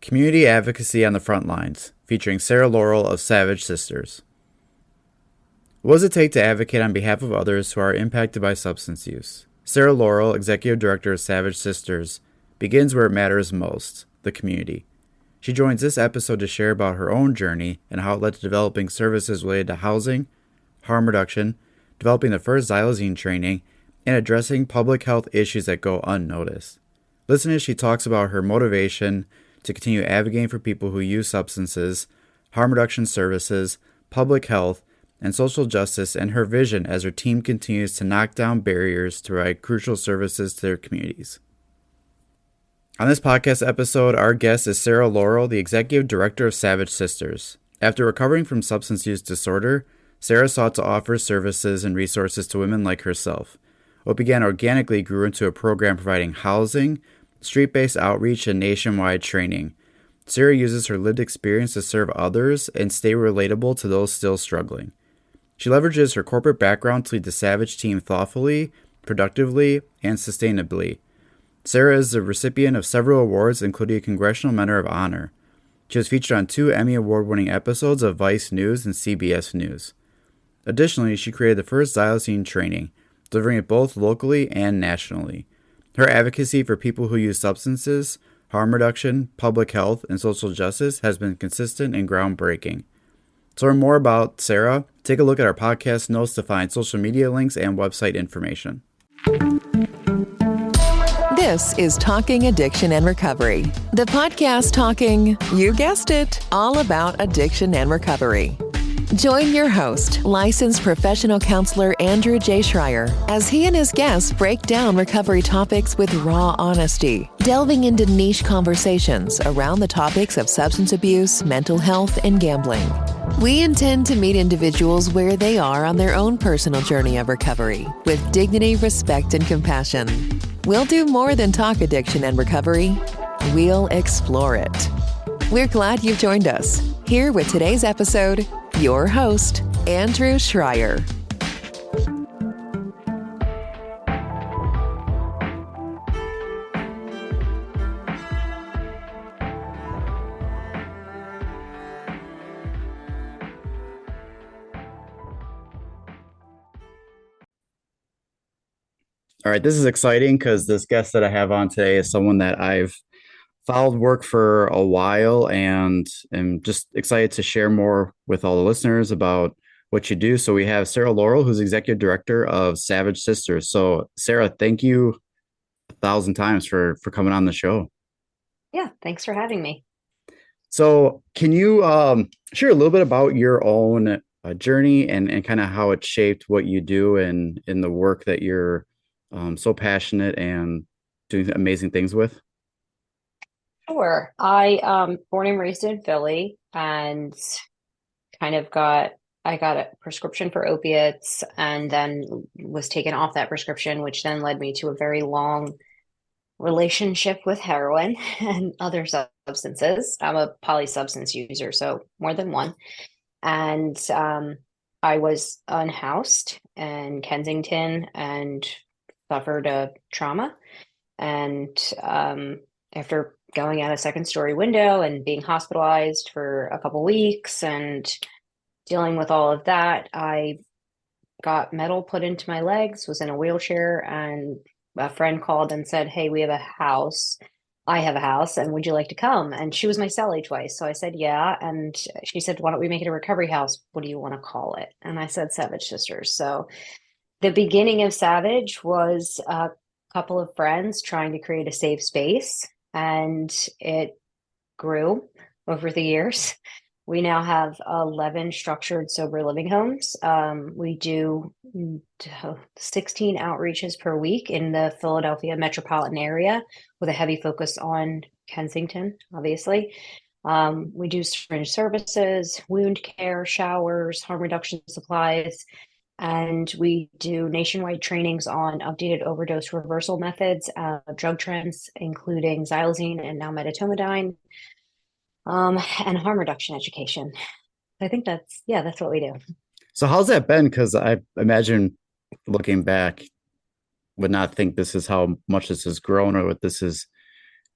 Community Advocacy on the Frontlines, featuring Sarah Laurel of Savage Sisters. What does it take to advocate on behalf of others who are impacted by substance use? Sarah Laurel, Executive Director of Savage Sisters, begins where it matters most, the community. She joins this episode to share about her own journey and how it led to developing services related to housing, harm reduction, developing the first Xylazine training, and addressing public health issues that go unnoticed. Listen as she talks about her motivation to continue advocating for people who use substances, harm reduction services, public health, and social justice, and her vision as her team continues to knock down barriers to provide crucial services to their communities. On this podcast episode, our guest is Sarah Laurel, the Executive Director of Savage Sisters. After recovering from substance use disorder, Sarah sought to offer services and resources to women like herself. What began organically grew into a program providing housing, street-based outreach, and nationwide training. Sarah uses her lived experience to serve others and stay relatable to those still struggling. She leverages her corporate background to lead the Savage team thoughtfully, productively, and sustainably. Sarah is the recipient of several awards, including a Congressional Medal of Honor. She was featured on 2 Emmy Award-winning episodes of Vice News and CBS News. Additionally, she created the first Xylazine training, delivering it both locally and nationally. Her advocacy for people who use substances, harm reduction, public health, and social justice has been consistent and groundbreaking. To learn more about Sarah, take a look at our podcast notes to find social media links and website information. This is Talking Addiction and Recovery, the podcast talking, you guessed it, all about addiction and recovery. Join your host, licensed professional counselor Andrew J. Schreier, as he and his guests break down recovery topics with raw honesty, delving into niche conversations around the topics of substance abuse, mental health, and gambling. We intend to meet individuals where they are on their own personal journey of recovery, with dignity, respect, and compassion. We'll do more than talk addiction and recovery. We'll explore it. We're glad you've joined us. Here with today's episode, your host, Andrew Schreier. All right, this is exciting because this guest that I have on today is someone that I've followed work for a while and am just excited to share more with all the listeners about what you do. So we have Sarah Laurel, who's Executive Director of Savage Sisters. So Sarah, thank you 1,000 times for coming on the show. Yeah, thanks for having me. So can you share a little bit about your own journey and kind of how it shaped what you do and in the work that you're so passionate and doing amazing things with? Sure. I born and raised in Philly and I got a prescription for opiates and then was taken off that prescription, which then led me to a very long relationship with heroin and other substances. I'm a polysubstance user, so more than one. And I was unhoused in Kensington and suffered a trauma. And after going out a second-story window and being hospitalized for a couple weeks and dealing with all of that, I got metal put into my legs, was in a wheelchair, and a friend called and said, "Hey, we have a house. I have a house, and would you like to come?" And she was my cellie twice. So I said, yeah. And she said, "Why don't we make it a recovery house? What do you want to call it?" And I said, Savage Sisters. So the beginning of Savage was a couple of friends trying to create a safe space, and it grew over the years. We now have 11 structured sober living homes. We do 16 outreaches per week in the Philadelphia metropolitan area with a heavy focus on Kensington, obviously. We do syringe services, wound care, showers, harm reduction supplies, and we do nationwide trainings on updated overdose reversal methods, drug trends, including xylazine and now medetomidine, and harm reduction education. I think that's what we do. So how's that been? Because I imagine looking back, would not think this is how much this has grown or what this has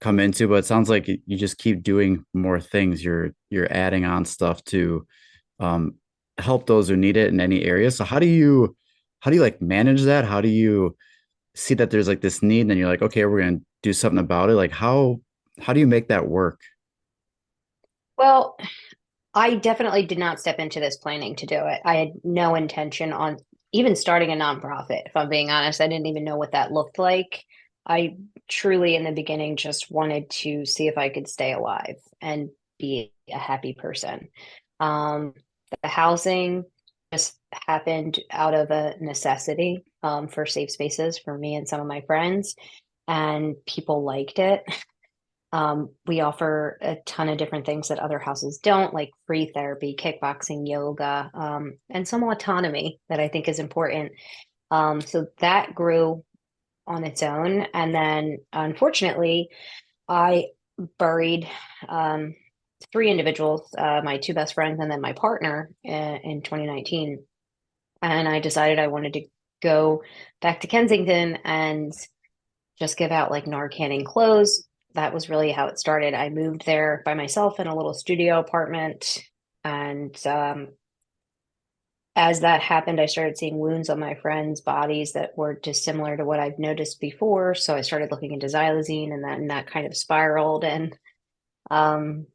come into, but it sounds like you just keep doing more things. You're adding on stuff to um, help those who need it in any area. So how do you like manage that? How do you see that there's like this need, and then you're like, okay, we're gonna do something about it? Like how do you make that work? Well, I definitely did not step into this planning to do it. I had no intention on even starting a nonprofit. If I'm being honest, I didn't even know what that looked like. I truly, in the beginning, just wanted to see if I could stay alive and be a happy person. Um, the housing just happened out of a necessity for safe spaces for me and some of my friends, and people liked it. We offer a ton of different things that other houses don't, like free therapy, kickboxing, yoga, and some autonomy that I think is important. So that grew on its own. And then unfortunately, I buried um, three individuals, my two best friends, and then my partner in 2019. And I decided I wanted to go back to Kensington and just give out like Narcan and clothes. That was really how it started. I moved there by myself in a little studio apartment. And as that happened, I started seeing wounds on my friends' bodies that were dissimilar to what I've noticed before. So I started looking into xylazine, and that kind of spiraled. And um,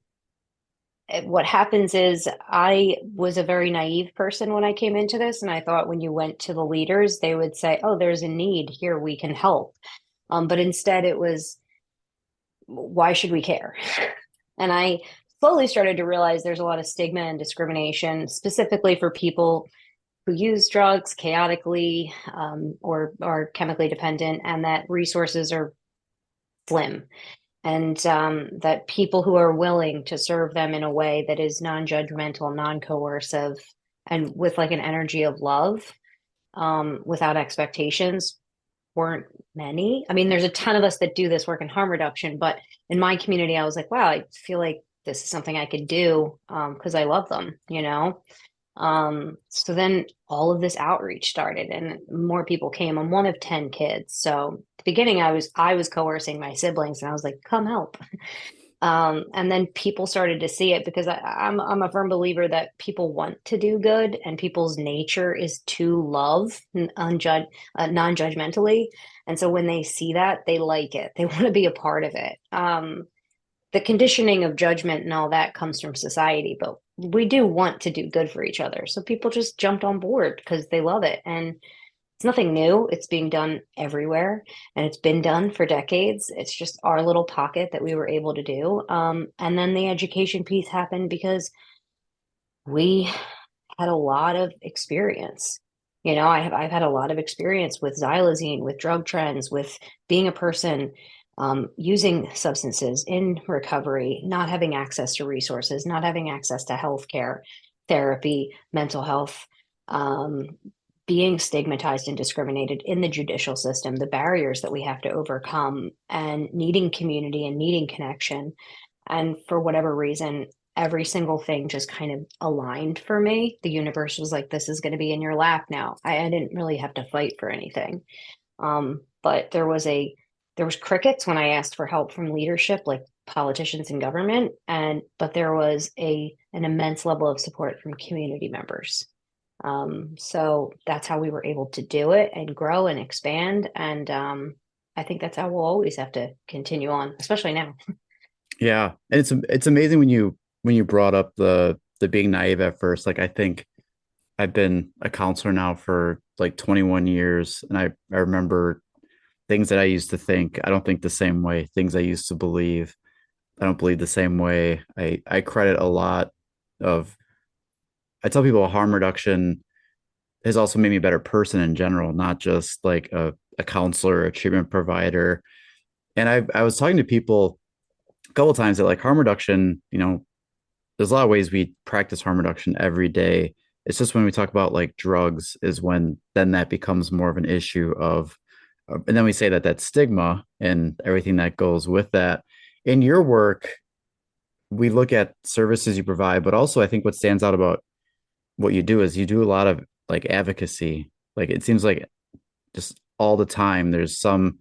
what happens is I was a very naive person when I came into this. And I thought when you went to the leaders, they would say, oh, there's a need here, we can help. But instead, it was, why should we care? And I slowly started to realize there's a lot of stigma and discrimination, specifically for people who use drugs chaotically or are chemically dependent, and that resources are slim. And that people who are willing to serve them in a way that is non-judgmental, non-coercive, and with like an energy of love, without expectations, weren't many. I mean, there's a ton of us that do this work in harm reduction, but in my community, I was like, wow, I feel like this is something I could do because I love them, you know? So then all of this outreach started and more people came. I'm one of 10 kids. So at the beginning I was coercing my siblings and I was like, come help. And then people started to see it because I'm a firm believer that people want to do good and people's nature is to love non-judgmentally. And so when they see that, they like it. They want to be a part of it. The conditioning of judgment and all that comes from society, but we do want to do good for each other. So people just jumped on board because they love it. And it's nothing new. It's being done everywhere and it's been done for decades. It's just our little pocket that we were able to do. And then the education piece happened because we had a lot of experience. You know, I've had a lot of experience with xylazine, with drug trends, with being a person using substances in recovery, not having access to resources, not having access to healthcare, therapy, mental health, being stigmatized and discriminated in the judicial system, the barriers that we have to overcome, and needing community and needing connection. And for whatever reason, every single thing just kind of aligned for me. The universe was like, this is going to be in your lap now. I didn't really have to fight for anything. But there was crickets when I asked for help from leadership, like politicians and government, but there was an immense level of support from community members. So that's how we were able to do it and grow and expand. And I think that's how we'll always have to continue on, especially now. Yeah, and it's amazing when you brought up the being naive at first. Like I think I've been a counselor now for like 21 years, and I remember things that I used to think. I don't think the same way. Things I used to believe, I don't believe the same way. I credit a lot of. I tell people harm reduction has also made me a better person in general, not just like a counselor, a treatment provider. And I was talking to people a couple of times that like harm reduction, there's a lot of ways we practice harm reduction every day. It's just when we talk about like drugs is when then that becomes more of an issue of, and then we say that that's stigma and everything that goes with that. In your work, we look at services you provide, but also I think what stands out about what you do is you do a lot of like advocacy. Like it seems like just all the time there's some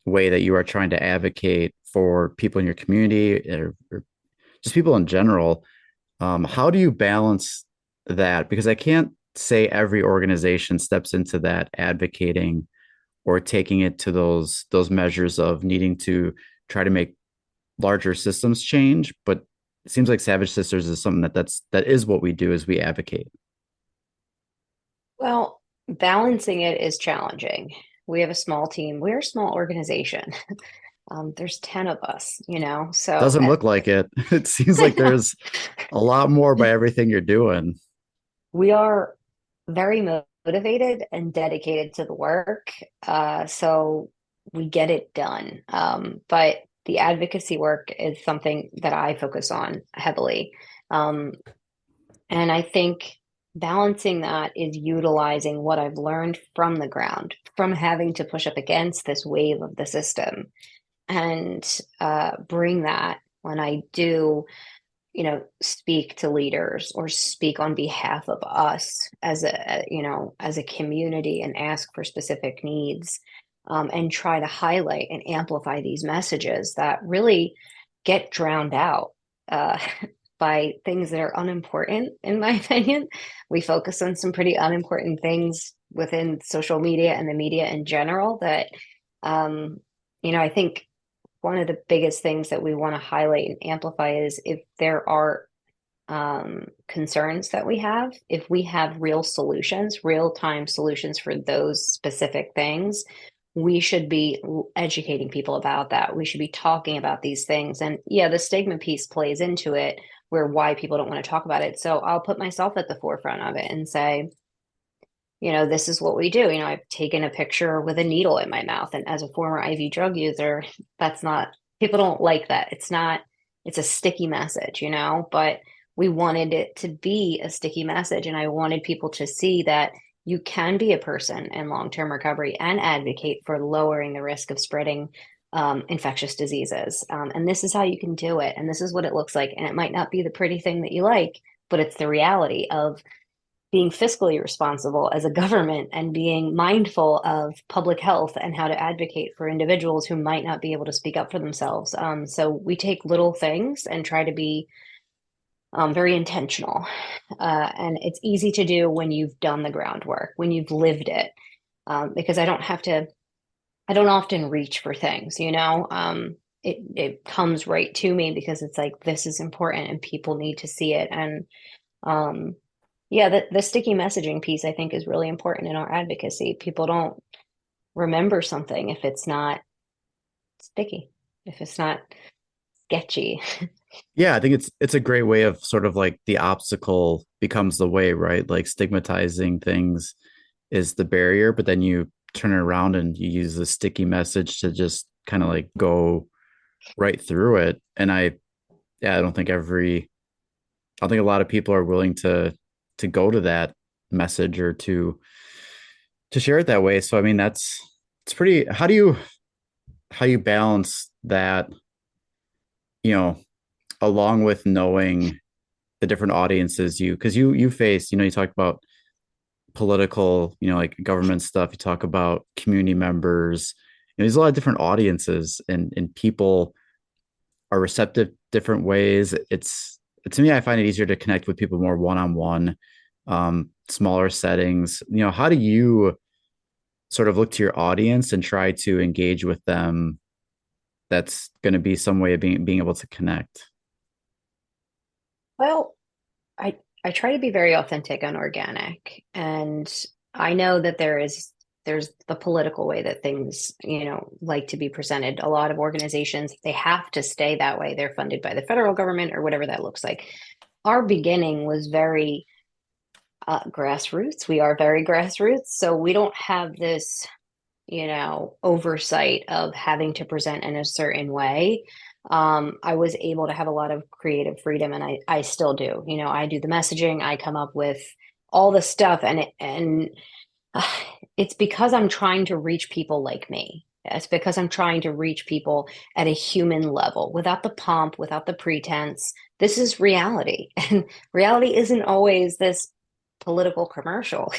way that you are trying to advocate for people in your community or just people in general. How do you balance that? Because I can't say every organization steps into that advocating or taking it to those measures of needing to try to make larger systems change. But it seems like Savage Sisters is something that is what we do, is we advocate. Well, balancing it is challenging. We have a small team. We're a small organization. There's 10 of us, so Doesn't look like it. It seems like there's a lot more by everything you're doing. we are very motivated and dedicated to the work. So we get it done. But the advocacy work is something that I focus on heavily. Um, and I think balancing that is utilizing what I've learned from the ground, from having to push up against this wave of the system, and bring that when I do, speak to leaders or speak on behalf of us as a community and ask for specific needs, and try to highlight and amplify these messages that really get drowned out uh, by things that are unimportant, in my opinion. We focus on some pretty unimportant things within social media and the media in general that, I think one of the biggest things that we want to highlight and amplify is if there are concerns that we have, if we have real solutions, real time solutions for those specific things, we should be educating people about that. We should be talking about these things. And yeah, the stigma piece plays into it, where why people don't want to talk about it. So I'll put myself at the forefront of it and say, this is what we do. I've taken a picture with a needle in my mouth. And as a former IV drug user, people don't like that. It's a sticky message, but we wanted it to be a sticky message. And I wanted people to see that you can be a person in long-term recovery and advocate for lowering the risk of spreading infectious diseases. And this is how you can do it. And this is what it looks like. And it might not be the pretty thing that you like, but it's the reality of being fiscally responsible as a government and being mindful of public health and how to advocate for individuals who might not be able to speak up for themselves. So we take little things and try to be very intentional. And it's easy to do when you've done the groundwork, when you've lived it, because I don't often reach for things, it comes right to me because it's like, this is important and people need to see it. And yeah, the sticky messaging piece, I think, is really important in our advocacy. People don't remember something if it's not sticky, if it's not sketchy. Yeah, I think it's a great way of sort of like the obstacle becomes the way, right? Like stigmatizing things is the barrier, but then you turn it around and you use the sticky message to just kind of like go right through it. And I don't think I think a lot of people are willing to go to that message or to share it that way. So I mean, it's pretty, how you balance that, along with knowing the different audiences because you face, you talk about political, like government stuff, you talk about community members, there's a lot of different audiences and people are receptive different ways. It's to me, I find it easier to connect with people more one-on-one, smaller settings. How do you sort of look to your audience and try to engage with them? That's going to be some way of being able to connect. Well, I try to be very authentic and organic, and I know that there's the political way that things, like to be presented. A lot of organizations, they have to stay that way. They're funded by the federal government or whatever that looks like. Our beginning was very grassroots. We are very grassroots, so we don't have this, oversight of having to present in a certain way. I was able to have a lot of creative freedom, and I still do. I do the messaging, I come up with all the stuff, and it's because I'm trying to reach people like me. It's because I'm trying to reach people at a human level without the pomp, without the pretense. This is reality, and reality isn't always this political commercial.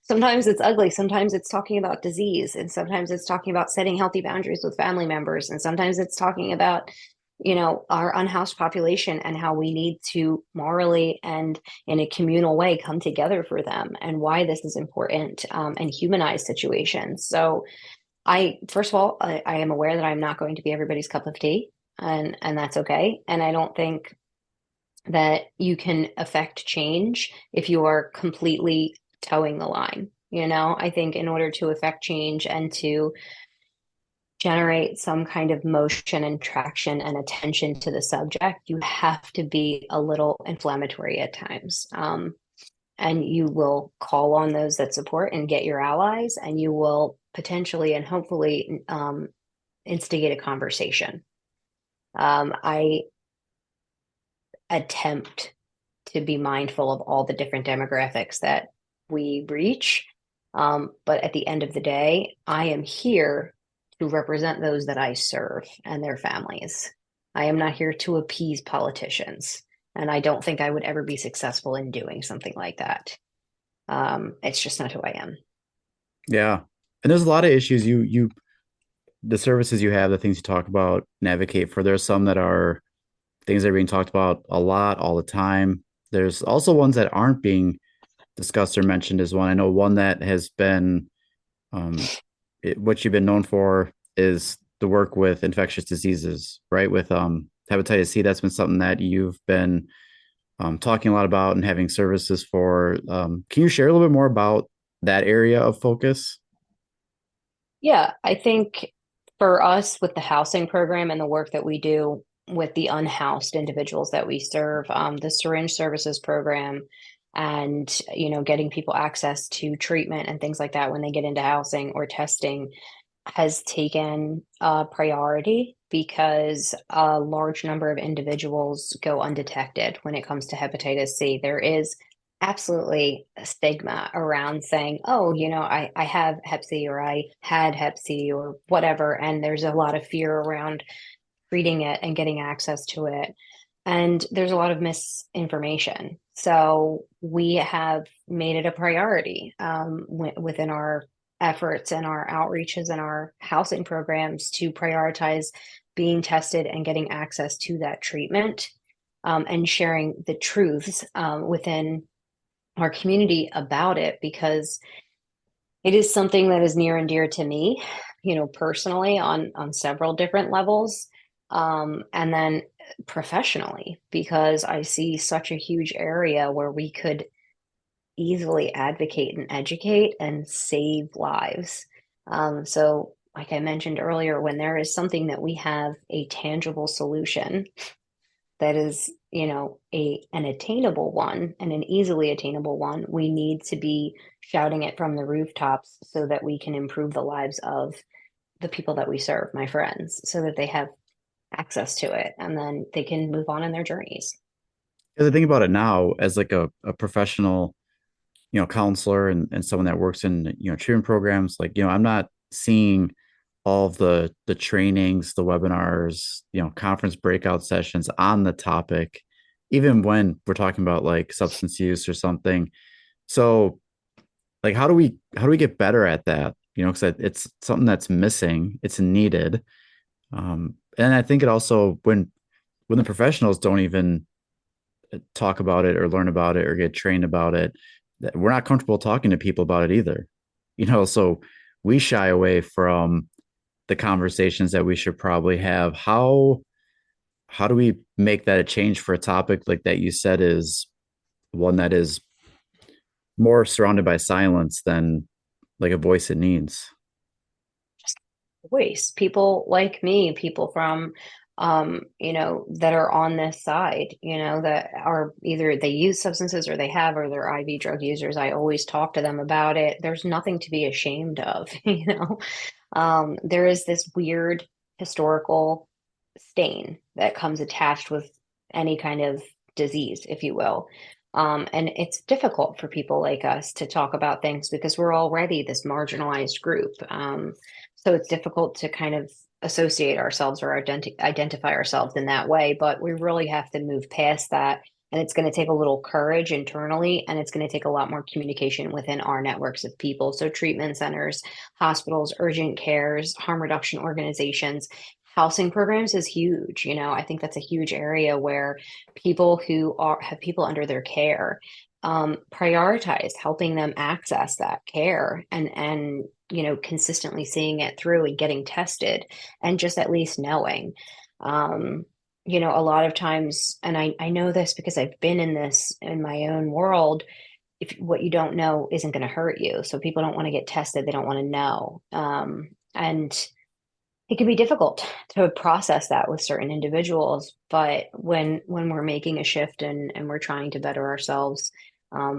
Sometimes it's ugly, sometimes it's talking about disease, and sometimes it's talking about setting healthy boundaries with family members, and sometimes it's talking about our unhoused population and how we need to morally and in a communal way come together for them, and why this is important, and humanize situations. So first of all, I am aware that I'm not going to be everybody's cup of tea, and that's okay. And I don't think that you can affect change if you are completely towing the line. I think in order to affect change and to generate some kind of motion and traction and attention to the subject, you have to be a little inflammatory at times. And you will call on those that support and get your allies, and you will potentially and hopefully instigate a conversation. I attempt to be mindful of all the different demographics that we reach. But at the end of the day, I am here to represent those that I serve and their families. I am not here to appease politicians. And I don't think I would ever be successful in doing something like that. It's just not who I am. Yeah. And there's a lot of issues the services you have, the things you talk about, navigate for. There's some that are things that are being talked about a lot, all the time. There's also ones that aren't being discussed or mentioned as one. I know one that has been, what you've been known for is the work with infectious diseases, right? With hepatitis C, that's been something that you've been talking a lot about and having services for. Can you share a little bit more about that area of focus? Yeah, I think for us with the housing program and the work that we do with the unhoused individuals that we serve, the syringe services program, and getting people access to treatment and things like that when they get into housing or testing has taken priority, because a large number of individuals go undetected when it comes to hepatitis C. There is absolutely a stigma around saying, oh, I have hep C, or I had hep C, or whatever. And there's a lot of fear around treating it and getting access to it. And there's a lot of misinformation. So we have made it a priority within our efforts and our outreaches and our housing programs to prioritize being tested and getting access to that treatment, and sharing the truths within our community about it, because it is something that is near and dear to me, personally on several different levels. And then professionally, because I see such a huge area where we could easily advocate and educate and save lives. So like I mentioned earlier, when there is something that we have a tangible solution that is, an attainable one and an easily attainable one, we need to be shouting it from the rooftops so that we can improve the lives of the people that we serve, my friends, so that they have access to it and then they can move on in their journeys. Because I think about it now as like a professional, counselor and someone that works in, treatment programs, like, I'm not seeing all of the trainings, the webinars, conference breakout sessions on the topic, even when we're talking about like substance use or something. So like, how do we get better at that? Because it's something that's missing, it's needed. And I think it also, when the professionals don't even talk about it or learn about it or get trained about it, we're not comfortable talking to people about it either. So we shy away from the conversations that we should probably have. How do we make that a change for a topic like that you said is one that is more surrounded by silence than like a voice it needs? Voice, people like me, people from that are on this side, that are either they use substances or they have, or they're IV drug users. I always talk to them about it. There's nothing to be ashamed of. There is this weird historical stain that comes attached with any kind of disease, if you will. And it's difficult for people like us to talk about things because we're already this marginalized group. So it's difficult to kind of associate ourselves or identify ourselves in that way. But we really have to move past that and it's going to take a little courage internally, and it's going to take a lot more communication within our networks of people. So treatment centers, hospitals, urgent cares, harm reduction organizations, housing programs is huge. I think that's a huge area where people who have people under their care, prioritize helping them access that care, and consistently seeing it through and getting tested, and just at least knowing. A lot of times, and I know this because I've been in this in my own world, if what you don't know isn't going to hurt you. So people don't want to get tested. They don't want to know. And it can be difficult to process that with certain individuals. But when we're making a shift, and we're trying to better ourselves,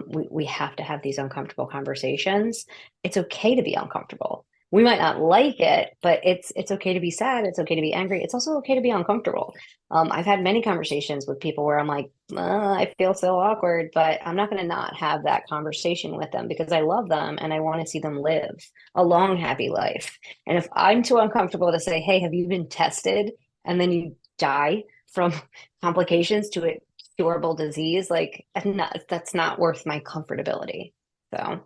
we have to have these uncomfortable conversations. It's okay to be uncomfortable. We might not like it, but it's okay to be sad. It's okay to be angry. It's also okay to be uncomfortable. I've had many conversations with people where I'm like, I feel so awkward, but I'm not going to not have that conversation with them because I love them and I want to see them live a long, happy life. And if I'm too uncomfortable to say, hey, have you been tested? And then you die from complications to a curable disease, like that's not worth my comfortability. So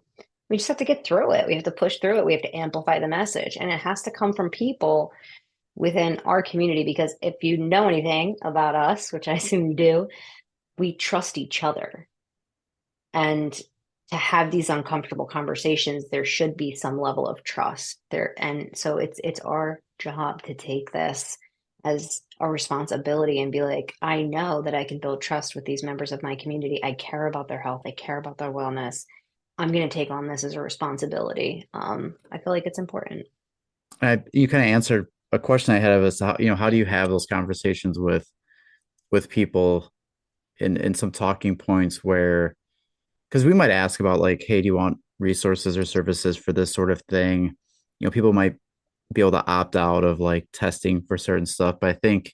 we just have to get through it. We have to push through it. We have to amplify the message. And it has to come from people within our community, because if you know anything about us, which I assume you do, we trust each other. And to have these uncomfortable conversations, there should be some level of trust there. And so it's our job to take this as a responsibility and be like, I know that I can build trust with these members of my community. I care about their health. I care about their wellness. I'm going to take on this as a responsibility. I feel like it's important. You kind of answered a question I had of us. How do you have those conversations with people in some talking points where, because we might ask about like, hey, do you want resources or services for this sort of thing? People might be able to opt out of like testing for certain stuff, but I think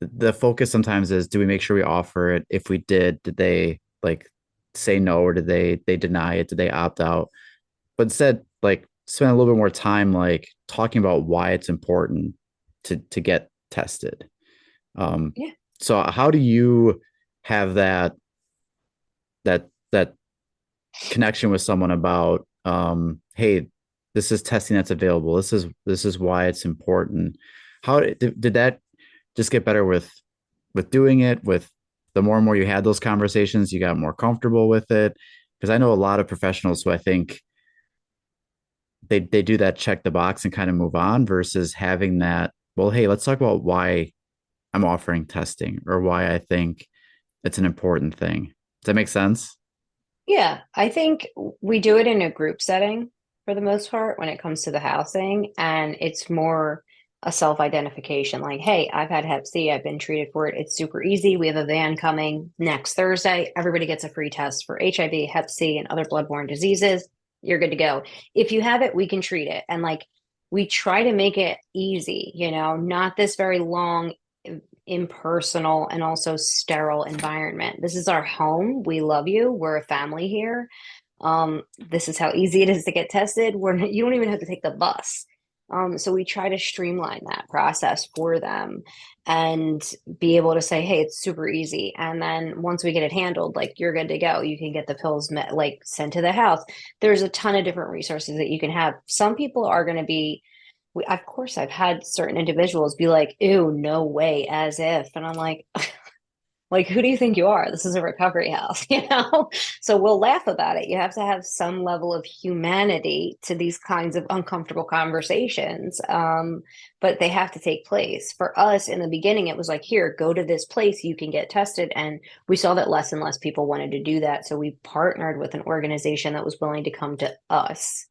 the focus sometimes is, do we make sure we offer it? If we did they like say no, or did they deny it? Did they opt out? But instead, like, spend a little bit more time like talking about why it's important to get tested. Yeah. So how do you have that connection with someone about, hey, this is testing that's available. This is why it's important. How did that just get better with doing it? With the more and more you had those conversations, you got more comfortable with it? Because I know a lot of professionals who I think they do that check the box and kind of move on, versus having that, well, hey, let's talk about why I'm offering testing, or why I think it's an important thing. Does that make sense? Yeah, I think we do it in a group setting for the most part when it comes to the housing, and it's more a self-identification, like, hey, I've had hep C, I've been treated for it, it's super easy, we have a van coming next Thursday, everybody gets a free test for HIV, hep C, and other bloodborne diseases, you're good to go. If you have it, we can treat it. And like, we try to make it easy, not this very long, impersonal, and also sterile environment. This is our home. We love you. We're a family here. This is how easy it is to get tested. You don't even have to take the bus. So we try to streamline that process for them and be able to say, hey, it's super easy. And then once we get it handled, like, you're good to go. You can get the pills like sent to the house. There's a ton of different resources that you can have. Some people are going to be, of course, I've had certain individuals be like, ew, no way, as if. And I'm like, like, who do you think you are? This is a recovery house, So we'll laugh about it. You have to have some level of humanity to these kinds of uncomfortable conversations, but they have to take place. For us, in the beginning, it was like, here, go to this place, you can get tested. And we saw that less and less people wanted to do that. So we partnered with an organization that was willing to come to us,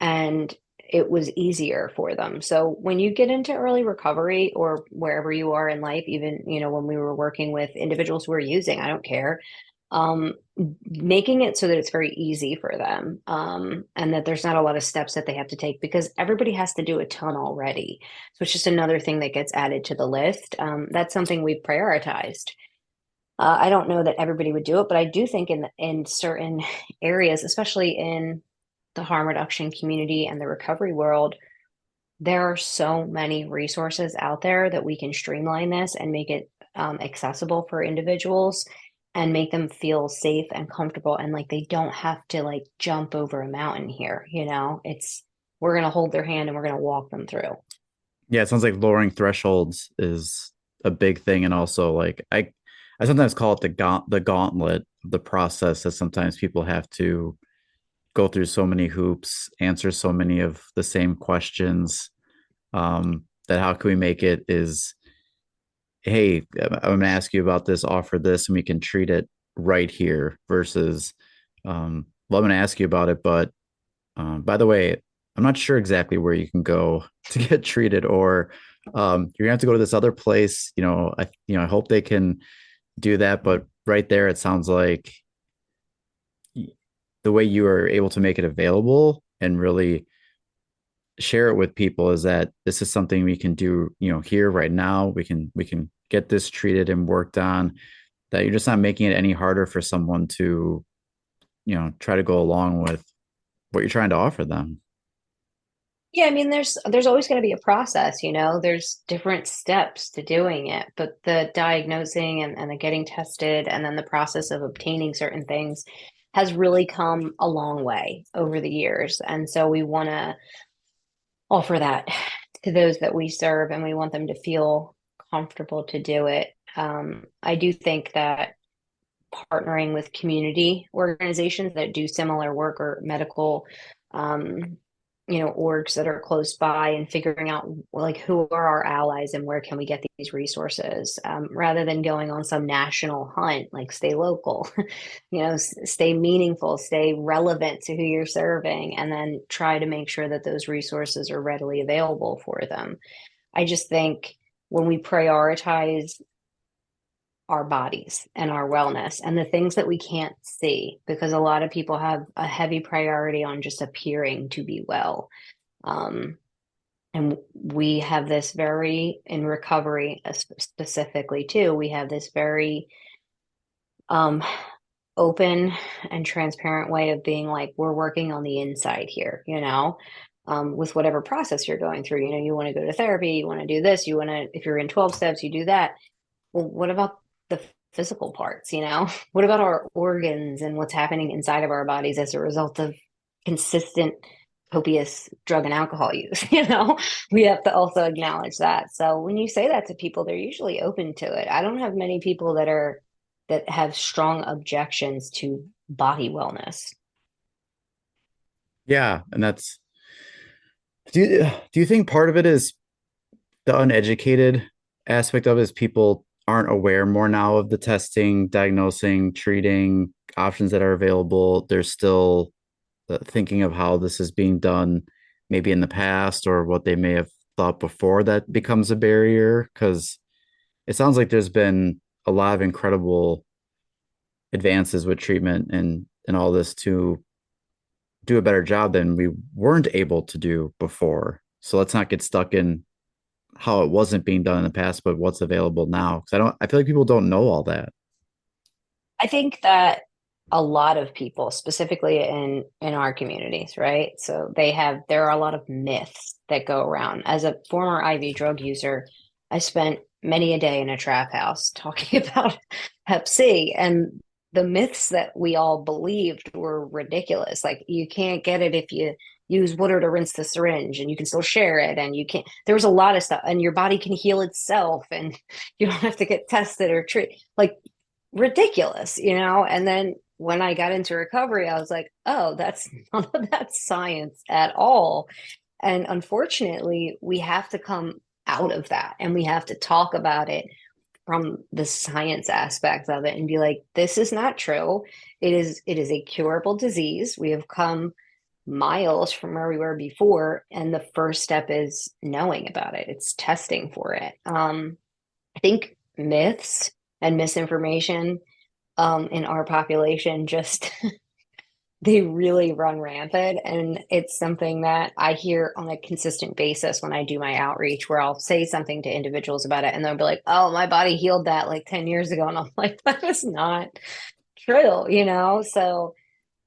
and it was easier for them. So when you get into early recovery, or wherever you are in life, even, when we were working with individuals who are using, I don't care, making it so that it's very easy for them, and that there's not a lot of steps that they have to take, because everybody has to do a ton already. So it's just another thing that gets added to the list. That's something we've prioritized. I don't know that everybody would do it, but I do think in certain areas, especially in the harm reduction community and the recovery world, there are so many resources out there that we can streamline this and make it accessible for individuals and make them feel safe and comfortable, and like they don't have to like jump over a mountain here, it's we're going to hold their hand and we're going to walk them through. Yeah, it sounds like lowering thresholds is a big thing, and also like I sometimes call it the gauntlet of the process, that sometimes people have to go through so many hoops, answer so many of the same questions. That how can we make it is, hey, I'm going to ask you about this, offer this, and we can treat it right here versus, well, I'm going to ask you about it, but by the way, I'm not sure exactly where you can go to get treated, or you're gonna have to go to this other place. I hope they can do that, but right there, it sounds like the way you are able to make it available and really share it with people is that this is something we can do, here right now. We can get this treated and worked on. That you're just not making it any harder for someone to, try to go along with what you're trying to offer them. Yeah, I mean, there's always going to be a process, there's different steps to doing it, but the diagnosing and the getting tested and then the process of obtaining certain things has really come a long way over the years. And so we want to offer that to those that we serve, and we want them to feel comfortable to do it. I do think that partnering with community organizations that do similar work, or medical orgs that are close by, and figuring out like who are our allies and where can we get these resources, rather than going on some national hunt. Like, stay local, stay meaningful, stay relevant to who you're serving, and then try to make sure that those resources are readily available for them. I just think when we prioritize our bodies and our wellness and the things that we can't see, because a lot of people have a heavy priority on just appearing to be well. And we have this very, in recovery specifically too, we have this very open and transparent way of being like, we're working on the inside here, with whatever process you're going through. You want to go to therapy, you want to do this, if you're in 12 steps, you do that. Well, what about the physical parts? What about our organs and what's happening inside of our bodies as a result of consistent copious drug and alcohol use? We have to also acknowledge that. So when you say that to people, they're usually open to it. I don't have many people that have strong objections to body wellness. Yeah, and that's, do you think part of it is the uneducated aspect of it, is people aren't aware more now of the testing, diagnosing, treating options that are available? They're still thinking of how this is being done maybe in the past, or what they may have thought before, that becomes a barrier. Because it sounds like there's been a lot of incredible advances with treatment and all this to do a better job than we weren't able to do before. So let's not get stuck in how it wasn't being done in the past, but what's available now. Because I feel like people don't know all that. I think that a lot of people, specifically in our communities, right? So there are a lot of myths that go around. As a former IV drug user, I spent many a day in a trap house talking about Hep C, and the myths that we all believed were ridiculous. Like, you can't get it if you use water to rinse the syringe, and you can still share it, and you can't, there was a lot of stuff, and your body can heal itself, and you don't have to get tested or treated. Like, ridiculous, And then when I got into recovery, I was like, oh, that's none of that science at all. And unfortunately, we have to come out of that, and we have to talk about it from the science aspect of it and be like, this is not true. It is a curable disease. We have come miles from where we were before, and the first step is knowing about it. It's testing for it. I think myths and misinformation in our population just they really run rampant, and it's something that I hear on a consistent basis when I do my outreach, where I'll say something to individuals about it and they'll be like, oh, my body healed that like 10 years ago, and I'm like, that is not true. So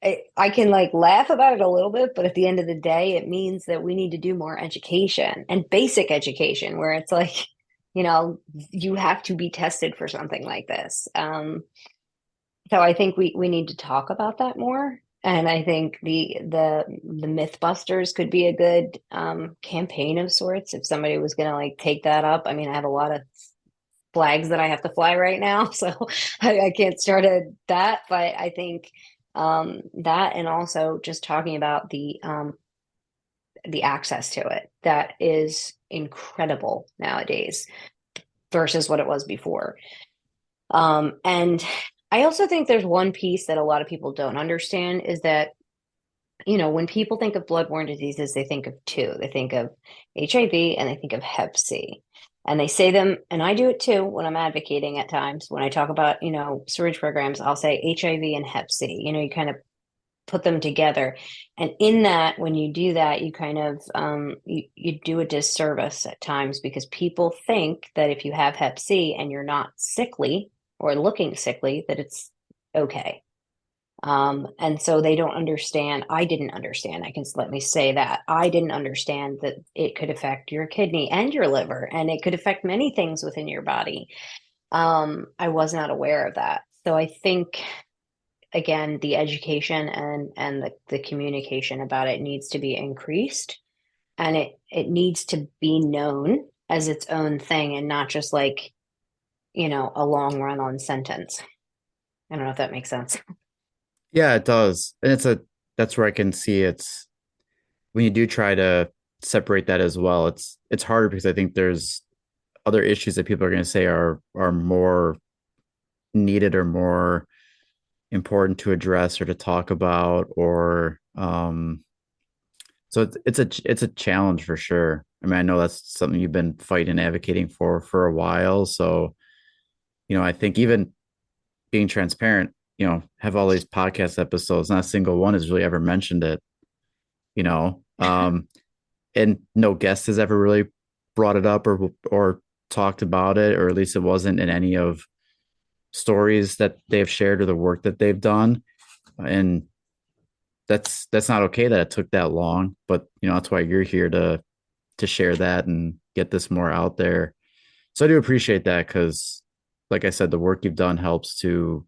I can like laugh about it a little bit, but at the end of the day, it means that we need to do more education, and basic education, where it's like, you have to be tested for something like this. So I think we need to talk about that more. And I think the Mythbusters could be a good campaign of sorts if somebody was going to like take that up. I mean, I have a lot of flags that I have to fly right now, so I can't start that. But I think that, and also just talking about the access to it, that is incredible nowadays versus what it was before. And I also think there's one piece that a lot of people don't understand is that, when people think of bloodborne diseases, they think of two. They think of HIV and they think of Hep C. And they say them, and I do it too when I'm advocating at times. When I talk about, syringe programs, I'll say HIV and Hep C. You kind of put them together. And in that, when you do that, you kind of you do a disservice at times, because people think that if you have Hep C and you're not sickly or looking sickly, that it's okay. And so they don't understand. I didn't understand. Let me say that I didn't understand that it could affect your kidney and your liver, and it could affect many things within your body. I was not aware of that. So I think, again, the education and the communication about it needs to be increased, and it needs to be known as its own thing, and not just like, a long run on sentence. I don't know if that makes sense. Yeah, it does. And that's where I can see it's when you do try to separate that as well, it's harder because I think there's other issues that people are going to say are more needed or more important to address or to talk about, or so it's a challenge for sure. I mean, I know that's something you've been fighting and advocating for a while. So, I think even being transparent, have all these podcast episodes, not a single one has really ever mentioned it, you know. And no guest has ever really brought it up or talked about it, or at least it wasn't in any of stories that they've shared or the work that they've done. And that's not okay that it took that long, but that's why you're here to share that and get this more out there. So I do appreciate that, because like I said, the work you've done helps to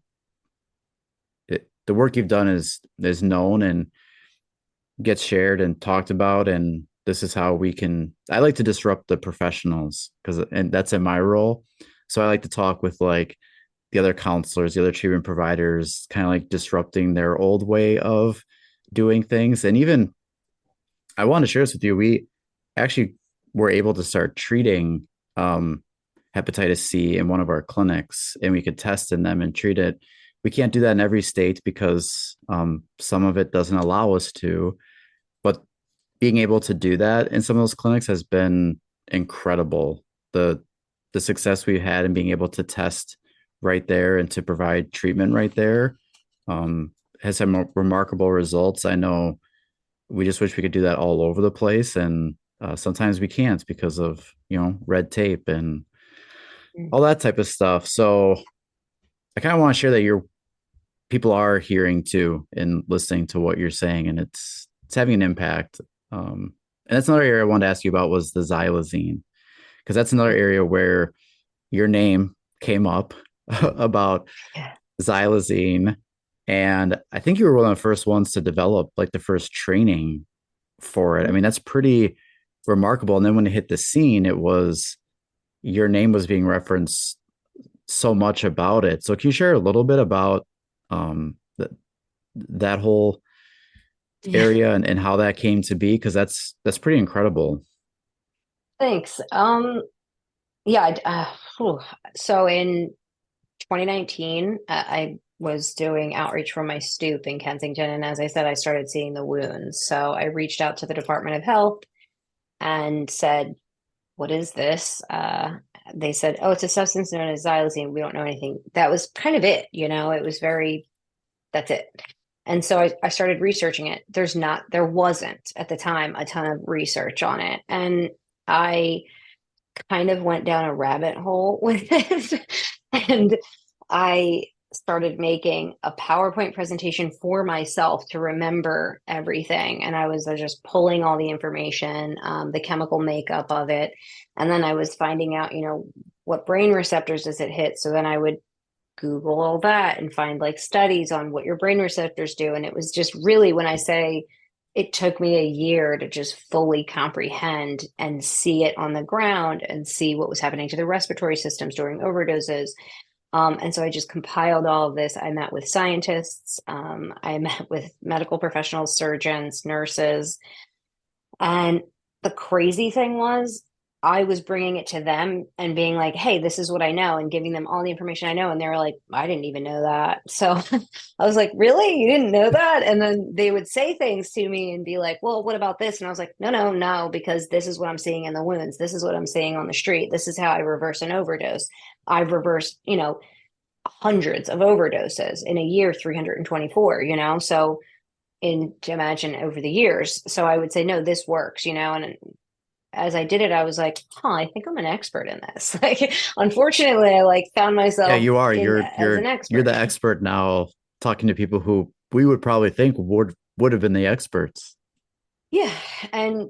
the work you've done is known and gets shared and talked about. And this is how I like to disrupt the professionals, and that's in my role. So I like to talk with like the other counselors, the other treatment providers, kind of like disrupting their old way of doing things. And even I want to share this with you. We actually were able to start treating hepatitis C in one of our clinics, and we could test in them and treat it. We can't do that in every state because some of it doesn't allow us to, but being able to do that in some of those clinics has been incredible. The success we've had in being able to test right there and to provide treatment right there has had remarkable results. I know we just wish we could do that all over the place, and sometimes we can't because of red tape and all that type of stuff. So I kind of want to share that people are hearing too and listening to what you're saying, and it's having an impact. And that's another area I wanted to ask you about, was the xylazine, because that's another area where your name came up about xylazine. And I think you were one of the first ones to develop like the first training for it. I mean, that's pretty remarkable. And then when it hit the scene, your name was being referenced so much about it. So can you share a little bit about that whole area and how that came to be? Because that's pretty incredible. Thanks. Yeah. So in 2019, I was doing outreach from my stoop in Kensington, and as I said, I started seeing the wounds. So I reached out to the Department of Health and said, "What is this?" They said, "Oh, it's a substance known as xylazine. We don't know anything." That was kind of it. It was that's it. And so I started researching it. There wasn't at the time a ton of research on it. And I kind of went down a rabbit hole with it. And I started making a PowerPoint presentation for myself to remember everything. And I was just pulling all the information, the chemical makeup of it. And then I was finding out, what brain receptors does it hit? So then I would Google all that and find like studies on what your brain receptors do. And it was just really, when I say it took me a year to just fully comprehend and see it on the ground and see what was happening to the respiratory systems during overdoses. And so I just compiled all of this. I met with scientists. I met with medical professionals, surgeons, nurses. And the crazy thing was, I was bringing it to them and being like, hey, this is what I know, and giving them all the information I know. And they were like, I didn't even know that. So I was like, really? You didn't know that? And then they would say things to me and be like, well, what about this? And I was like, no, because this is what I'm seeing in the wounds. This is what I'm seeing on the street. This is how I reverse an overdose. I've reversed, hundreds of overdoses in a year, 324, so to imagine over the years. So I would say, no, this works, and as I did it, I was like, I think I'm an expert in this. Like, unfortunately, I found Yeah, myself you are. as an You're expert. the expert now, talking to people who we would probably think would have been the experts. Yeah. And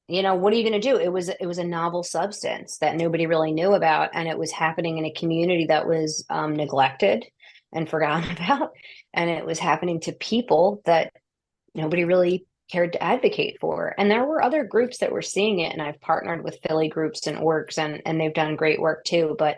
what are you going to do? It was a novel substance that nobody really knew about, and it was happening in a community that was neglected and forgotten about, and it was happening to people that nobody really cared to advocate for. And there were other groups that were seeing it, and I've partnered with Philly groups and orgs, and they've done great work too. But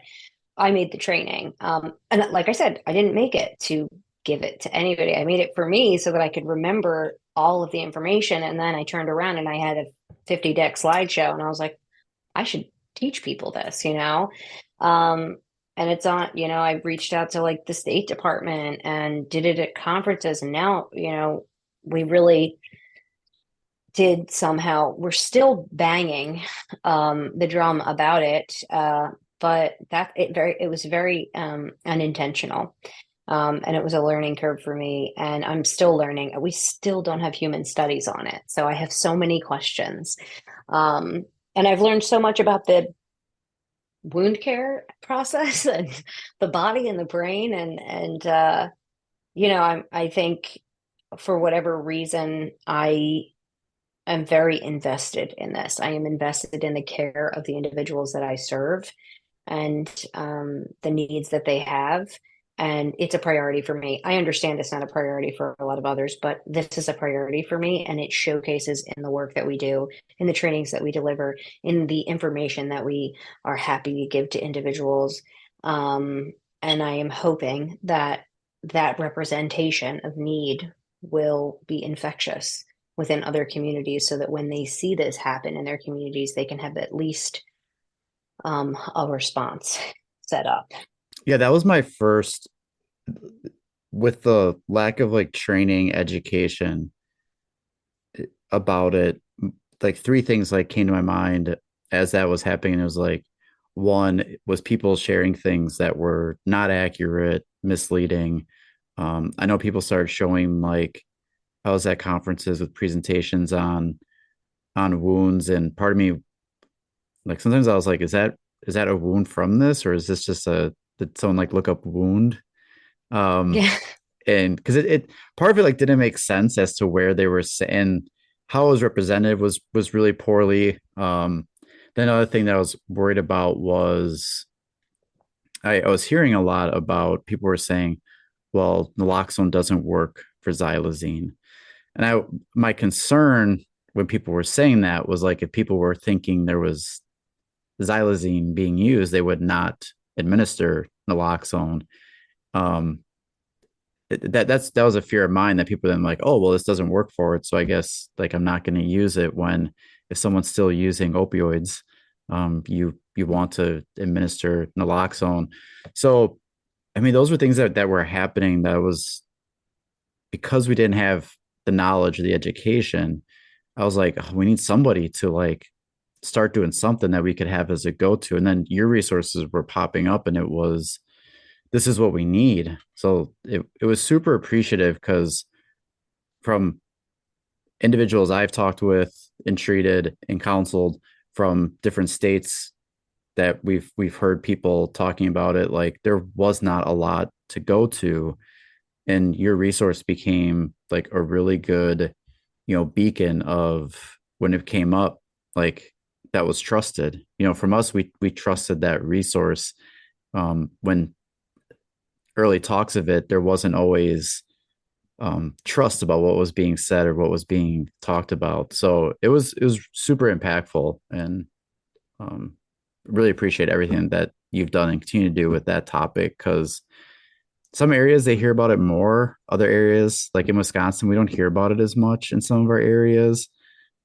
I made the training, and like I said, I didn't make it to give it to anybody. I made it for me so that I could remember all of the information. And then I turned around and I had a 50-deck slideshow, and I was like, I should teach people this. And it's on, I reached out to like the State Department and did it at conferences. And now, we really did somehow, we're still banging the drum about it. But it was very unintentional. And it was a learning curve for me, and I'm still learning. We still don't have human studies on it. So I have so many questions. And I've learned so much about the wound care process and the body and the brain. I think for whatever reason, I am very invested in this. I am invested in the care of the individuals that I serve, and the needs that they have. And it's a priority for me. I understand it's not a priority for a lot of others, but this is a priority for me. And it showcases in the work that we do, in the trainings that we deliver, in the information that we are happy to give to individuals. And I am hoping that that representation of need will be infectious within other communities, so that when they see this happen in their communities, they can have at least a response set up. Yeah, that was my first, with the lack of like training, education about it. Like three things like came to my mind as that was happening. It was like, one was people sharing things that were not accurate, misleading. I know people started showing like I was at conferences with presentations on wounds, and part of me, like sometimes I was like, is that a wound from this, or is this just did someone like look up wound? Um, Yeah. and because it part of it like didn't make sense as to where they were saying how it was represented was really poorly. Then another thing that I was worried about was I was hearing a lot about people were saying, well, naloxone doesn't work for xylazine. And my concern when people were saying that was like if people were thinking there was xylazine being used, they would not administer naloxone. Um, that was a fear of mine, that people then like, oh well, this doesn't work for it, so I guess like I'm not going to use it. When if someone's still using opioids, you want to administer naloxone. So I mean, those were things that were happening. That was because we didn't have the knowledge, the education. I was like, oh, we need somebody to like start doing something that we could have as a go-to. And then your resources were popping up, and it was, this is what we need. So it was super appreciative, because from individuals I've talked with and treated and counseled from different states that we've heard people talking about it, like there was not a lot to go to, and your resource became like a really good, beacon of when it came up, like that was trusted. From us, we trusted that resource. When early talks of it, there wasn't always trust about what was being said or what was being talked about. So it was super impactful, and um, really appreciate everything that you've done and continue to do with that topic, because some areas they hear about it more. Other areas, like in Wisconsin, we don't hear about it as much in some of our areas.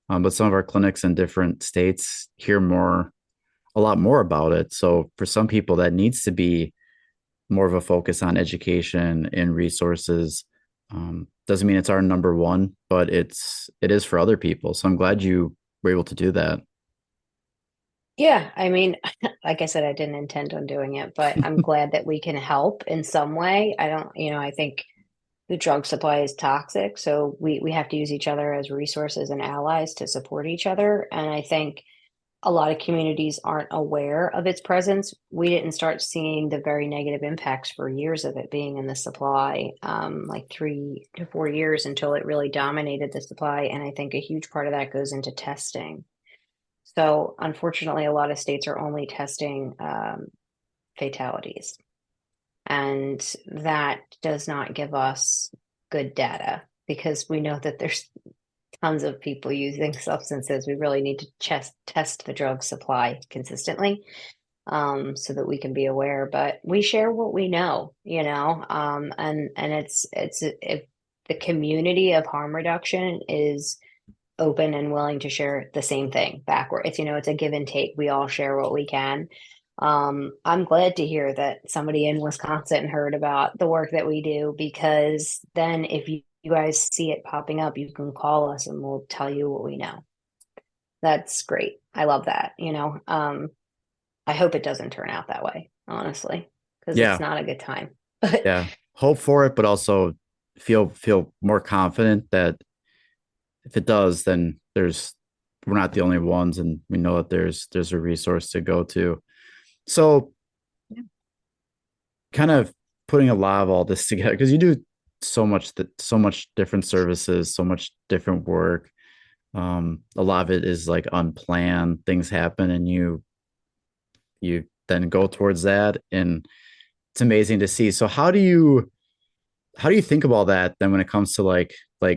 But some of our clinics in different states hear a lot more about it. So for some people, that needs to be more of a focus on education and resources. Doesn't mean it's our number one, but it is for other people. So I'm glad you were able to do that. Yeah, I mean, like I said, I didn't intend on doing it, but I'm glad that we can help in some way. I don't, I think the drug supply is toxic, so we have to use each other as resources and allies to support each other. And I think a lot of communities aren't aware of its presence. We didn't start seeing the very negative impacts for years of it being in the supply, like 3 to 4 years until it really dominated the supply. And I think a huge part of that goes into testing. So unfortunately, a lot of states are only testing fatalities, and that does not give us good data because we know that there's tons of people using substances. We really need to test the drug supply consistently, so that we can be aware. But we share what we know, and it's if the community of harm reduction is open and willing to share the same thing backward. It's a give and take. We all share what we can. I'm glad to hear that somebody in Wisconsin heard about the work that we do, because then if you guys see it popping up, you can call us and we'll tell you what we know. That's great. I love that. I hope it doesn't turn out that way, honestly, because it's Yeah, not a good time. But yeah. Hope for it, but also feel more confident that if it does, then we're not the only ones, and we know that there's a resource to go to. So kind of putting a lot of all this together, because you do so much different services, so much different work. A lot of it is like unplanned things happen, and you then go towards that, and it's amazing to see. So how do you think about that then when it comes to like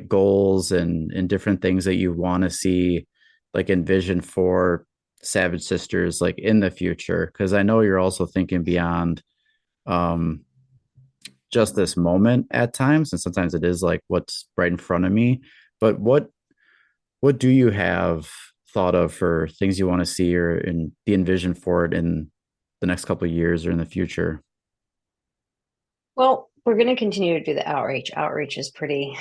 goals and different things that you want to see, like envision for Savage Sisters like in the future? Because I know you're also thinking beyond um just this moment at times, and sometimes it is like what's right in front of me. But what do you have thought of for things you want to see or in the envision for it in the next couple of years or in the future? well, we're going to continue to do the outreach. Outreach is pretty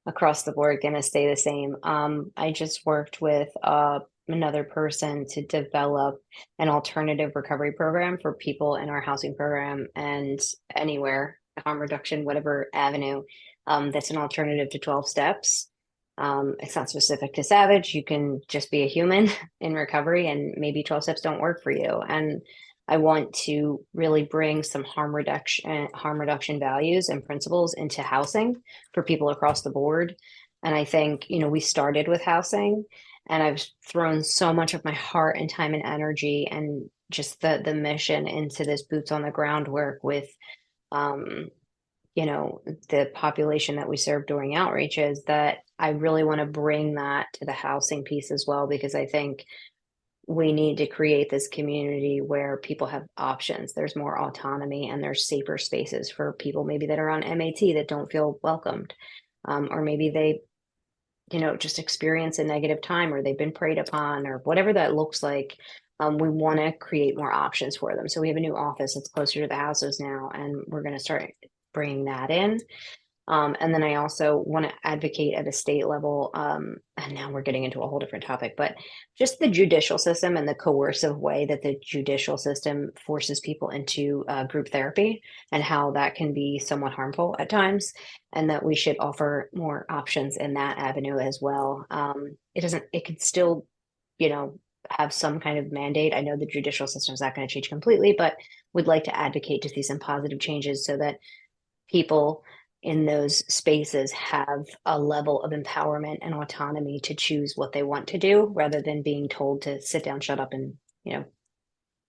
across the board going to stay the same. I just worked with another person to develop an alternative recovery program for people in our housing program and anywhere, harm reduction, whatever avenue, that's an alternative to 12 steps. It's not specific to Savage. You can just be a human in recovery, and maybe 12 steps don't work for you. And I want to really bring some harm reduction values and principles into housing for people across the board. And I think, we started with housing, and I've thrown so much of my heart and time and energy and just the mission into this boots on the ground work with um, the population that we serve during outreaches, that I really want to bring that to the housing piece as well, because I think we need to create this community where people have options. There's more autonomy and there's safer spaces for people maybe that are on MAT that don't feel welcomed. Or maybe they, just experience a negative time, or they've been preyed upon, or whatever that looks like. We want to create more options for them. So we have a new office that's closer to the houses now, and we're going to start bringing that in. And then I also want to advocate at a state level. And now we're getting into a whole different topic, but just the judicial system and the coercive way that the judicial system forces people into group therapy, and how that can be somewhat harmful at times, and that we should offer more options in that avenue as well. It could still, have some kind of mandate. I know the judicial system is not going to change completely, but would like to advocate to see some positive changes so that people in those spaces have a level of empowerment and autonomy to choose what they want to do rather than being told to sit down, shut up, and,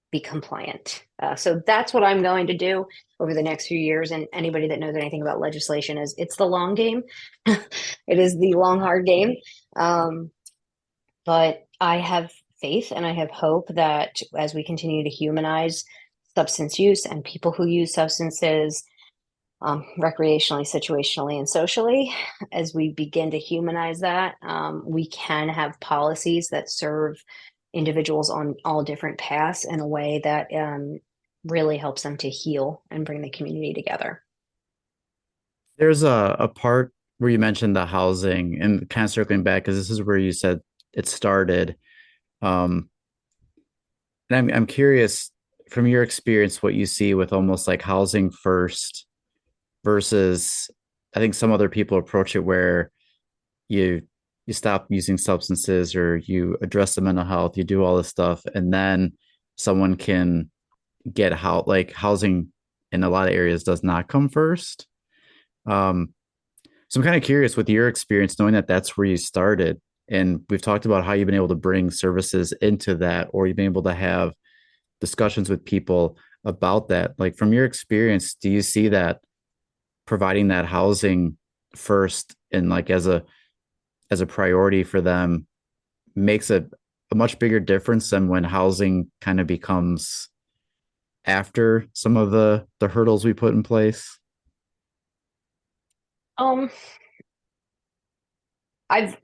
be compliant. So that's what I'm going to do over the next few years. And anybody that knows anything about legislation is it's the long game. It is the long, hard game. But I have faith and I have hope that as we continue to humanize substance use and people who use substances recreationally, situationally, and socially, as we begin to humanize that, we can have policies that serve individuals on all different paths in a way that really helps them to heal and bring the community together. There's a part where you mentioned the housing and kind of circling back because this is where you said it started. Um, and I'm curious from your experience what you see with almost like housing first versus I think some other people approach it where you you stop using substances or you address the mental health, you do all this stuff, and then someone can get housing in a lot of areas does not come first. Um, so I'm kind of curious with your experience, knowing that that's where you started, and we've talked about how you've been able to bring services into that, or you've been able to have discussions with people about that. Like from your experience, do you see that providing that housing first and like as a priority for them makes a much bigger difference than when housing kind of becomes after some of the hurdles we put in place? Um,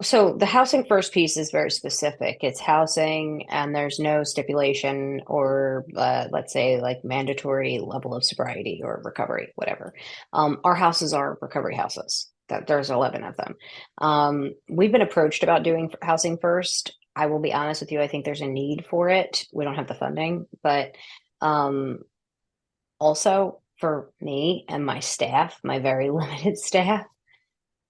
so the housing first piece is very specific. It's housing, and there's no stipulation or let's say like mandatory level of sobriety or recovery, whatever. Our houses are recovery houses. That there's 11 of them. We've been approached about doing housing first. I will be honest with you. I think there's a need for it. We don't have the funding, but um, also for me and my staff, my very limited staff,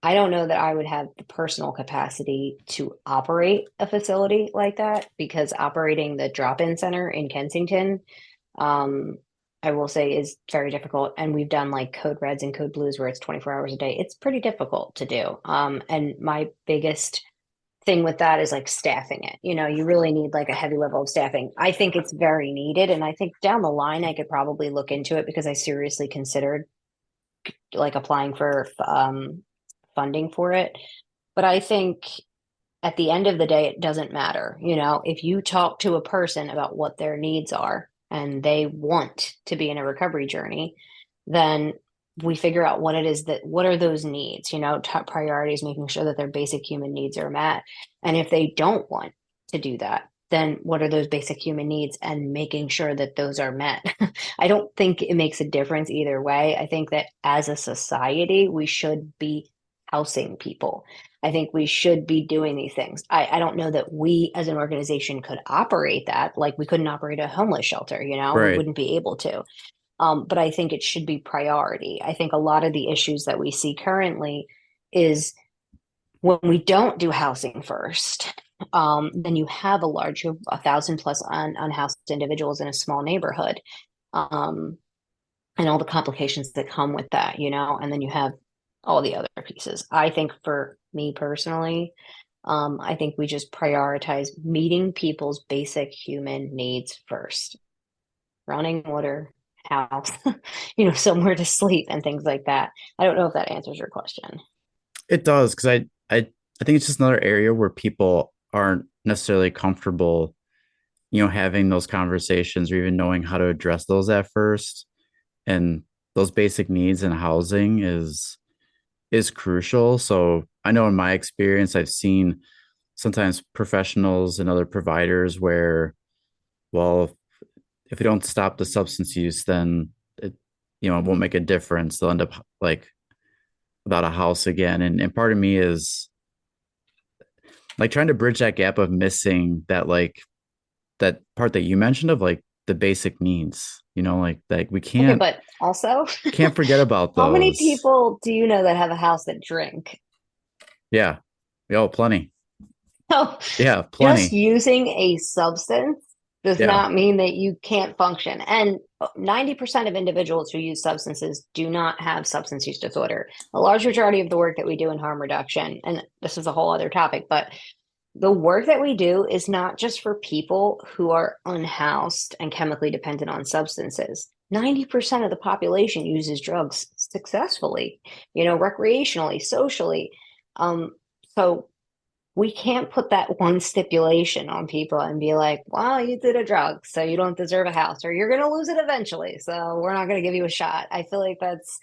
I don't know that I would have the personal capacity to operate a facility like that because operating the drop-in center in Kensington, um, I will say is very difficult. And we've done like code reds and code blues where it's 24 hours a day. It's pretty difficult to do. And my biggest thing with that is like staffing it. You really need like a heavy level of staffing. I think it's very needed. And I think down the line, I could probably look into it because I seriously considered like applying for funding for it. But I think at the end of the day, it doesn't matter. If you talk to a person about what their needs are and they want to be in a recovery journey, then we figure out what are those needs, top priorities, making sure that their basic human needs are met. And if they don't want to do that, then what are those basic human needs and making sure that those are met. I don't think it makes a difference either way. I think that as a society, we should be housing people. I think we should be doing these things. I don't know that we as an organization could operate that. Like we couldn't operate a homeless shelter, we Right. wouldn't be able to. But I think it should be priority. I think a lot of the issues that we see currently is when we don't do housing first, then you have a large 1,000 plus unhoused individuals in a small neighborhood, and all the complications that come with that, and then you have all the other pieces. I think for me personally, I think we just prioritize meeting people's basic human needs first. Running water, house, somewhere to sleep and things like that. I don't know if that answers your question. It does because I think it's just another area where people aren't necessarily comfortable, having those conversations or even knowing how to address those at first. And those basic needs and housing is crucial. So I know in my experience, I've seen sometimes professionals and other providers where, well, if we don't stop the substance use, then it won't make a difference. They'll end up like without a house again. And part of me is like trying to bridge that gap of missing that like that part that you mentioned of like the basic needs, like we Okay, can't but also, can't forget about how many those. people do you know that have a house that drink? Yeah. Oh, plenty. So Yeah, just plenty. using a substance does Yeah. not mean that you can't function. And 90% of individuals who use substances do not have substance use disorder. A large majority of the work that we do in harm reduction, and this is a whole other topic, but the work that we do is not just for people who are unhoused and chemically dependent on substances. 90% of the population uses drugs successfully, recreationally, socially. Um, so we can't put that one stipulation on people and be like, well, you did a drug, so you don't deserve a house, or you're going to lose it eventually. So we're not going to give you a shot. I feel like that's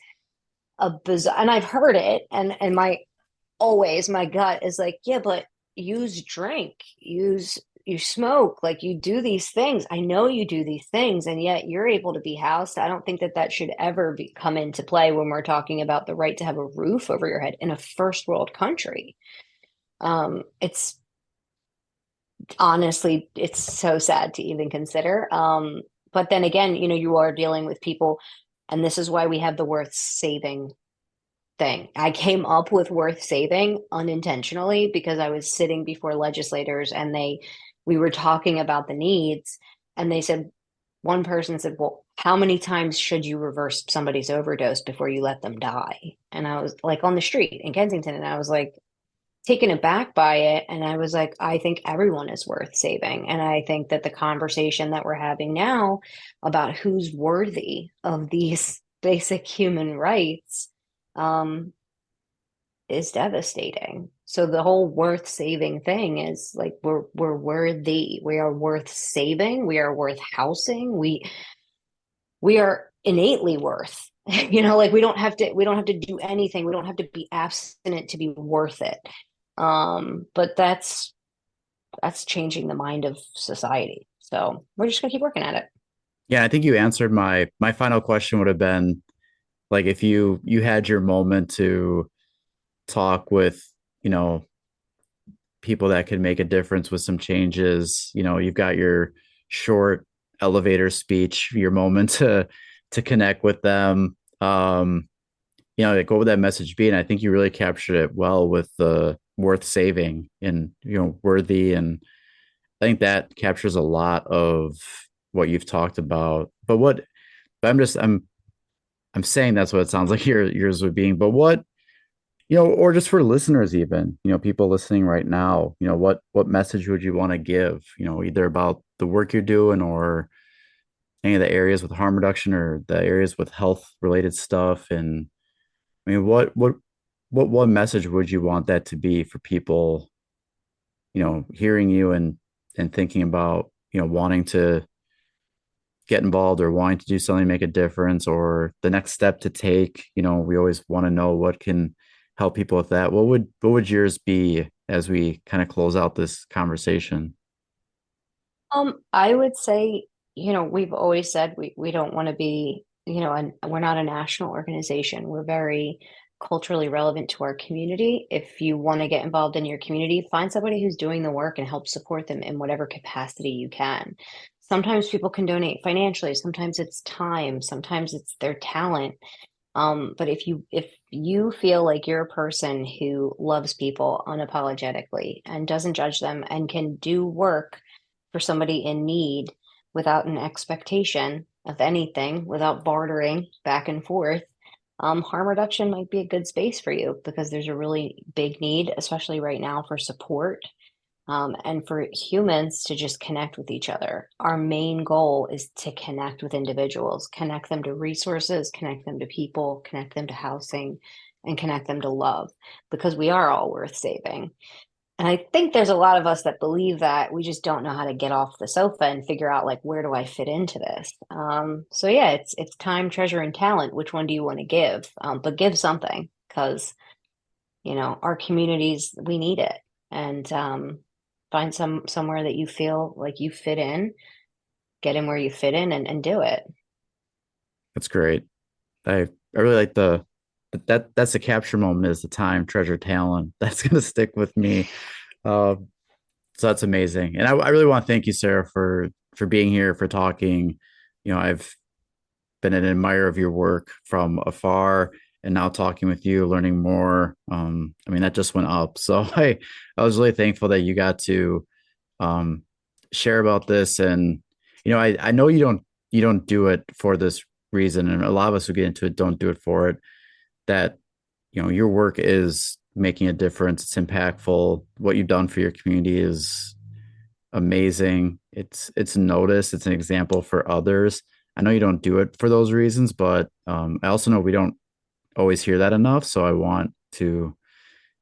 a bizarre, and I've heard it, and my gut is like, yeah, but you smoke, like you do these things. I know you do these things, and yet you're able to be housed. I don't think that that should ever come into play when we're talking about the right to have a roof over your head in a first world country. It's honestly, it's so sad to even consider. But then again, you are dealing with people, and this is why we have the worth saving thing. I came up with worth saving unintentionally because I was sitting before legislators and we were talking about the needs, and they said, one person said, well, how many times should you reverse somebody's overdose before you let them die? And I was like on the street in Kensington, and I was like, taken aback by it. And I was like, I think everyone is worth saving. And I think that the conversation that we're having now about who's worthy of these basic human rights um, is devastating. So the whole worth saving thing is like we're worthy. We are worth saving. We are worth housing. We are innately worth. Like we don't have to do anything. We don't have to be abstinent to be worth it. But that's changing the mind of society. So we're just gonna keep working at it. Yeah, I think you answered my final question would have been like if you had your moment to talk with, you know, people that could make a difference with some changes, you've got your short elevator speech, your moment to connect with them. Like what would that message be? And I think you really captured it well with the worth saving and worthy. And I think that captures a lot of what you've talked about. But I'm saying that's what it sounds like yours would be. But what, or just for listeners, even, people listening right now, what message would you want to give, either about the work you're doing or any of the areas with harm reduction or the areas with health related stuff? And I mean, what message would you want that to be for people, hearing you and thinking about, wanting to get involved or wanting to do something to make a difference or the next step to take? We always want to know what can help people with that. What would yours be as we kind of close out this conversation? I would say, we've always said we don't want to be, and we're not a national organization. We're very culturally relevant to our community. If you want to get involved in your community, find somebody who's doing the work and help support them in whatever capacity you can. Sometimes people can donate financially, sometimes it's time, sometimes it's their talent. But if you feel like you're a person who loves people unapologetically and doesn't judge them and can do work for somebody in need without an expectation of anything, without bartering back and forth, harm reduction might be a good space for you because there's a really big need, especially right now, for support, and for humans to just connect with each other. Our main goal is to connect with individuals, connect them to resources, connect them to people, connect them to housing, and connect them to love, because we are all worth saving. And I think there's a lot of us that believe that. We just don't know how to get off the sofa and figure out, like, where do I fit into this? So yeah, it's time, treasure, and talent. Which one do you want to give? But give something, because our communities, we need it. And find somewhere that you feel like you fit in, get in where you fit in, and do it. That's great. I really like that's the capture moment, is the time, treasure, talent. That's gonna stick with me. Uh, so that's amazing. And I really want to thank you, Sarah, for being here, for talking. I've been an admirer of your work from afar, and now talking with you, learning more. That just went up. So I was really thankful that you got to share about this. And, I know you don't do it for this reason. And a lot of us who get into it don't do it for it. That, your work is making a difference. It's impactful. What you've done for your community is amazing. It's noticed. It's an example for others. I know you don't do it for those reasons, but I also know we don't always hear that enough. So I want to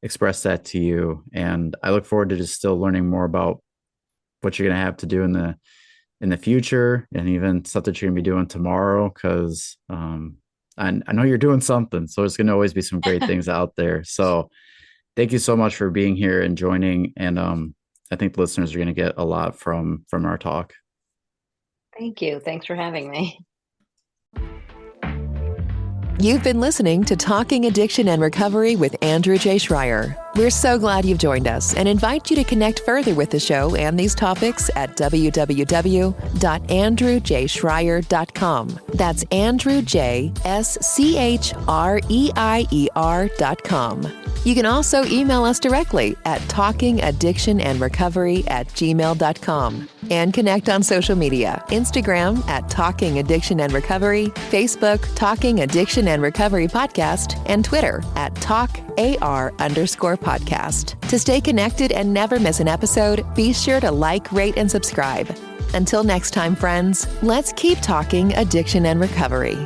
express that to you. And I look forward to just still learning more about what you're going to have to do in the future, and even stuff that you're going to be doing tomorrow. Cause I know you're doing something. So there's going to always be some great things out there. So thank you so much for being here and joining. And I think the listeners are going to get a lot from our talk. Thank you. Thanks for having me. You've been listening to Talking Addiction and Recovery with Andrew J. Schreier. We're so glad you've joined us and invite you to connect further with the show and these topics at www.andrewjschreier.com. That's Andrew J. SCHREIER.com. You can also email us directly at talkingaddictionandrecovery@gmail.com and connect on social media, Instagram at Talking Addiction and Recovery, Facebook Talking Addiction and Recovery Podcast, and Twitter at TalkAR_podcast. To stay connected and never miss an episode, be sure to like, rate, and subscribe. Until next time, friends, let's keep talking addiction and recovery.